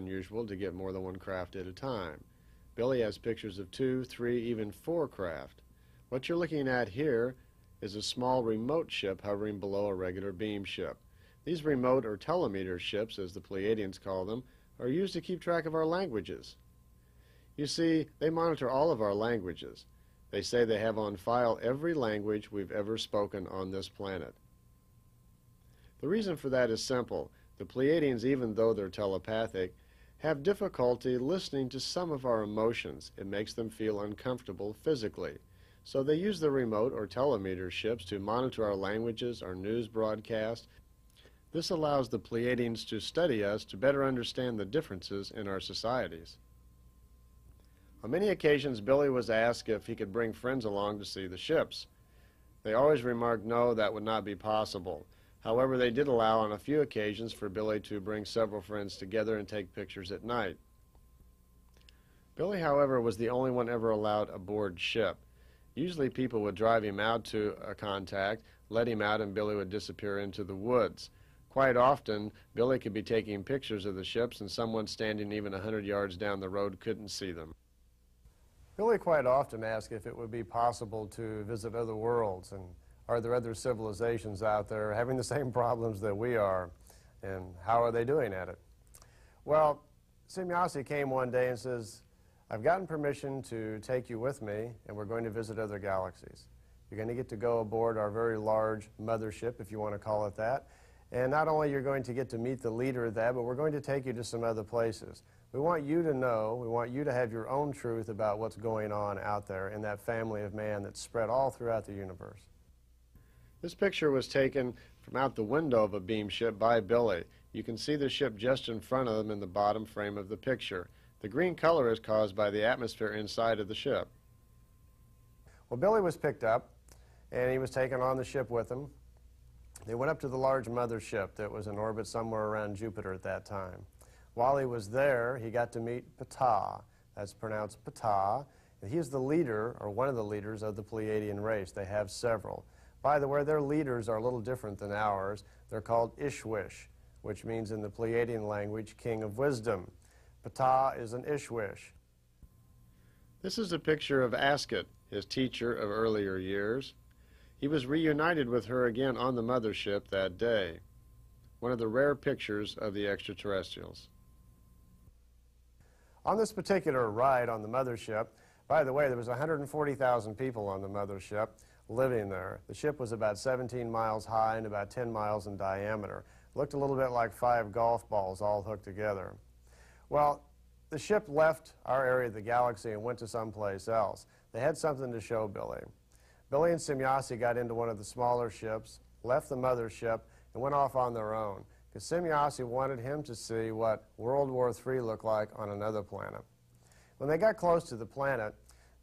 unusual to get more than one craft at a time. Billy has pictures of 2, 3, even 4 craft. What you're looking at here is a small remote ship hovering below a regular beam ship. These remote or telemeter ships, as the Pleiadians call them, are used to keep track of our languages. You see, they monitor all of our languages. They say they have on file every language we've ever spoken on this planet. The reason for that is simple. The Pleiadians, even though they're telepathic, have difficulty listening to some of our emotions. It makes them feel uncomfortable physically. So they use the remote or telemeter ships to monitor our languages, our news broadcast. This allows the Pleiadians to study us to better understand the differences in our societies. On many occasions, Billy was asked if he could bring friends along to see the ships. They always remarked no, that would not be possible. However, they did allow on a few occasions for Billy to bring several friends together and take pictures at night. Billy, however, was the only one ever allowed aboard ship. Usually people would drive him out to a contact, let him out, and Billy would disappear into the woods. Quite often, Billy could be taking pictures of the ships and someone standing even 100 yards down the road couldn't see them. Billy quite often asked if it would be possible to visit other worlds, and are there other civilizations out there having the same problems that we are, and how are they doing at it? Well, Semyasi came one day and says, I've gotten permission to take you with me, and we're going to visit other galaxies. You're going to get to go aboard our very large mothership, if you want to call it that, and not only you're going to get to meet the leader of that, but we're going to take you to some other places. We want you to know, we want you to have your own truth about what's going on out there in that family of man that's spread all throughout the universe. This picture was taken from out the window of a beam ship by Billy. You can see the ship just in front of him in the bottom frame of the picture. The green color is caused by the atmosphere inside of the ship. Well, Billy was picked up, and he was taken on the ship with him. They went up to the large mothership that was in orbit somewhere around Jupiter at that time. While he was there, he got to meet Ptah. That's pronounced Ptah. And he is the leader, or one of the leaders, of the Pleiadian race. They have several. By the way, their leaders are a little different than ours. They're called YHWH, which means in the Pleiadian language, King of Wisdom. Ptah is an YHWH. This is a picture of Ascot, his teacher of earlier years. He was reunited with her again on the mothership that day. One of the rare pictures of the extraterrestrials. On this particular ride on the mothership, by the way, there was 140,000 people on the mothership living there. The ship was about 17 miles high and about 10 miles in diameter. Looked a little bit like 5 golf balls all hooked together. Well, the ship left our area of the galaxy and went to someplace else. They had something to show Billy. Billy and Semyasi got into one of the smaller ships, left the mothership, and went off on their own, because Semyasi wanted him to see what World War III looked like on another planet. When they got close to the planet,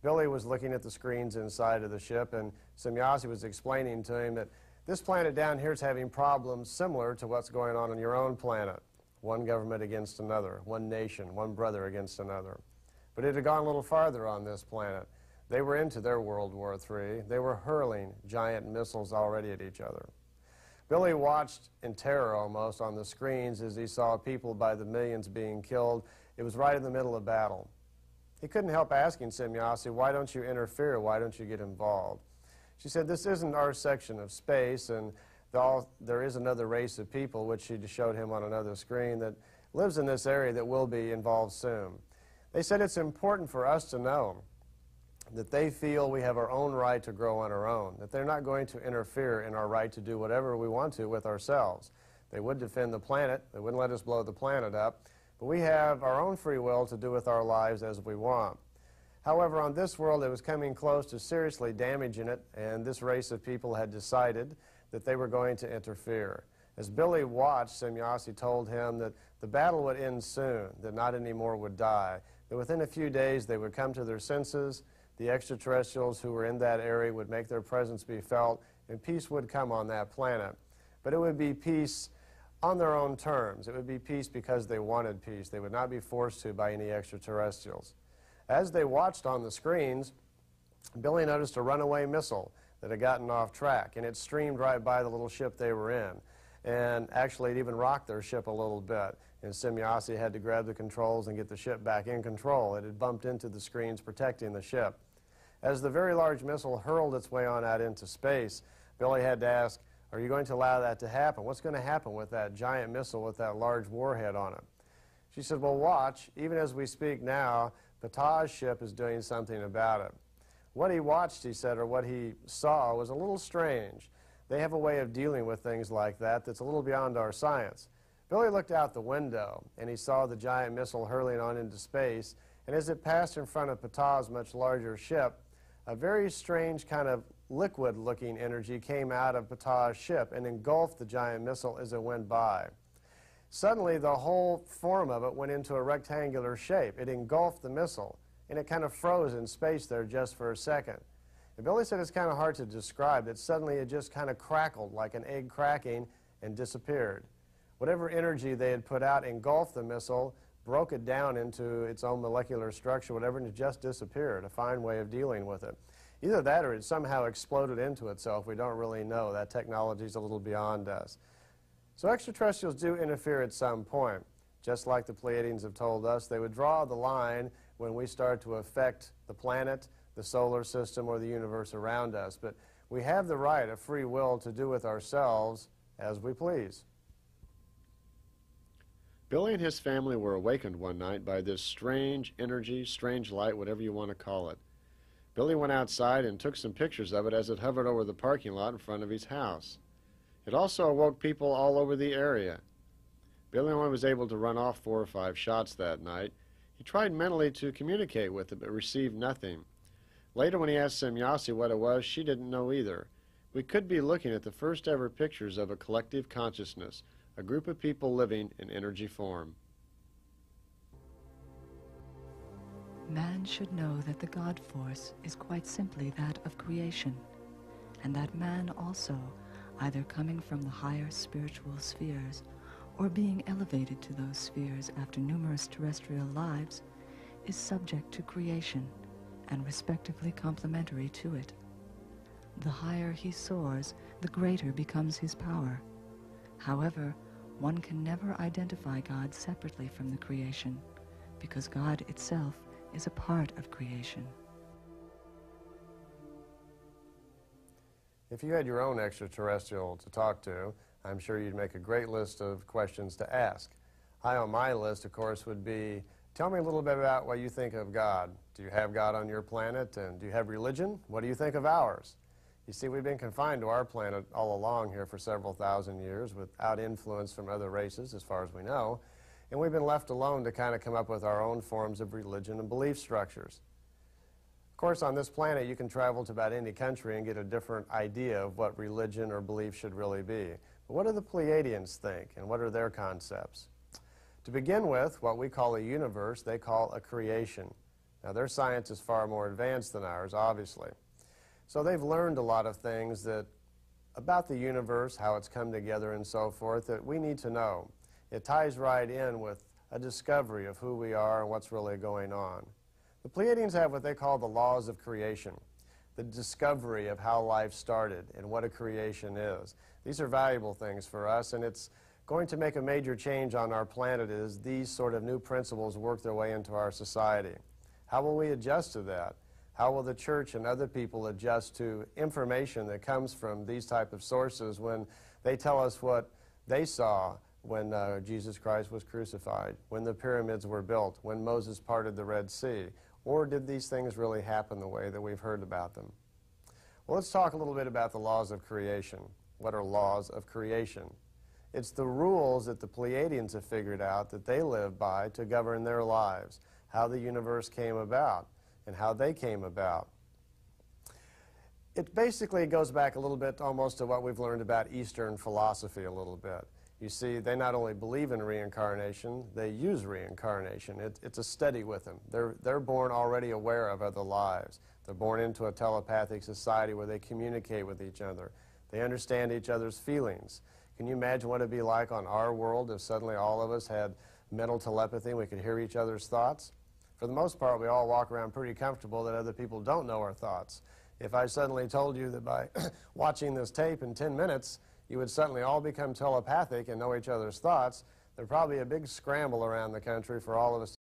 Billy was looking at the screens inside of the ship, and Semyasi was explaining to him that this planet down here is having problems similar to what's going on your own planet. One government against another, one nation, one brother against another. But it had gone a little farther on this planet. They were into their World War III. They were hurling giant missiles already at each other. Billy watched in terror almost on the screens as he saw people by the millions being killed. It was right in the middle of battle. He couldn't help asking Semyasi, why don't you interfere? Why don't you get involved? She said, this isn't our section of space, and there is another race of people, which she showed him on another screen, that lives in this area that will be involved soon. They said it's important for us to know that they feel we have our own right to grow on our own, that they're not going to interfere in our right to do whatever we want to with ourselves. They would defend the planet. They wouldn't let us blow the planet up. But we have our own free will to do with our lives as we want. However, on this world, it was coming close to seriously damaging it, and this race of people had decided that they were going to interfere. As Billy watched, Semyasi told him that the battle would end soon, that not any more would die, that within a few days they would come to their senses, the extraterrestrials who were in that area would make their presence be felt, and peace would come on that planet. But it would be peace on their own terms. It would be peace because they wanted peace. They would not be forced to by any extraterrestrials. As they watched on the screens, Billy noticed a runaway missile that had gotten off track, and it streamed right by the little ship they were in. And actually, it even rocked their ship a little bit. and Semjase had to grab the controls and get the ship back in control. It had bumped into the screens protecting the ship. As the very large missile hurled its way on out into space, Billy had to ask, are you going to allow that to happen? What's going to happen with that giant missile with that large warhead on it? She said, well, watch. Even as we speak now, Ptah's ship is doing something about it. What he watched, he said, or what he saw was a little strange. They have a way of dealing with things like that that's a little beyond our science. Billy looked out the window, and he saw the giant missile hurling on into space, and as it passed in front of Ptah's much larger ship, a very strange kind of liquid-looking energy came out of Ptah's ship and engulfed the giant missile as it went by. Suddenly, the whole form of it went into a rectangular shape. It engulfed the missile, and it kind of froze in space there just for a second. And Billy said it's kind of hard to describe, that suddenly it just kind of crackled like an egg cracking and disappeared. Whatever energy they had put out engulfed the missile, broke it down into its own molecular structure, whatever, and it just disappeared. A fine way of dealing with it. Either that or it somehow exploded into itself. We don't really know. That technology is a little beyond us. So extraterrestrials do interfere at some point. Just like the Pleiadians have told us, they would draw the line when we start to affect the planet, the solar system, or the universe around us. But we have the right of free will to do with ourselves as we please. Billy and his family were awakened one night by this strange energy, strange light, whatever you want to call it. Billy went outside and took some pictures of it as it hovered over the parking lot in front of his house. It also awoke people all over the area. Billy only was able to run off 4 or 5 shots that night. He tried mentally to communicate with it, but received nothing. Later, when he asked Semjase what it was, she didn't know either. We could be looking at the first ever pictures of a collective consciousness, a group of people living in energy form. Man should know that the God force is quite simply that of creation, and that man also, either coming from the higher spiritual spheres or being elevated to those spheres after numerous terrestrial lives, is subject to creation and respectively complementary to it. The higher he soars, the greater becomes his power. However, one can never identify God separately from the creation, because God itself is a part of creation. If you had your own extraterrestrial to talk to, I'm sure you'd make a great list of questions to ask. High on my list, of course, would be, tell me a little bit about what you think of God. Do you have God on your planet, and do you have religion? What do you think of ours? You see, we've been confined to our planet all along here for several thousand years without influence from other races, as far as we know, and we've been left alone to kind of come up with our own forms of religion and belief structures. Of course, on this planet, you can travel to about any country and get a different idea of what religion or belief should really be. But what do the Pleiadians think, and what are their concepts? To begin with, what we call a universe, they call a creation. Now, their science is far more advanced than ours, obviously. So they've learned a lot of things about the universe, how it's come together and so forth, that we need to know. It ties right in with a discovery of who we are and what's really going on. The Pleiadians have what they call the laws of creation, the discovery of how life started and what a creation is. These are valuable things for us, and it's going to make a major change on our planet as these sort of new principles work their way into our society. How will we adjust to that? How will the church and other people adjust to information that comes from these type of sources when they tell us what they saw when Jesus Christ was crucified, when the pyramids were built, when Moses parted the Red Sea? Or did these things really happen the way that we've heard about them? Well, let's talk a little bit about the laws of creation. What are laws of creation? It's the rules that the Pleiadians have figured out that they live by to govern their lives, how the universe came about, and how they came about. It basically goes back a little bit almost to what we've learned about Eastern philosophy a little bit. You see, they not only believe in reincarnation, they use reincarnation. It's a study with them. They're born already aware of other lives. They're born into a telepathic society where they communicate with each other. They understand each other's feelings. Can you imagine what it'd be like on our world if suddenly all of us had mental telepathy and we could hear each other's thoughts? For the most part, we all walk around pretty comfortable that other people don't know our thoughts. If I suddenly told you that by watching this tape in 10 minutes, you would suddenly all become telepathic and know each other's thoughts, There'd probably be a big scramble around the country for all of us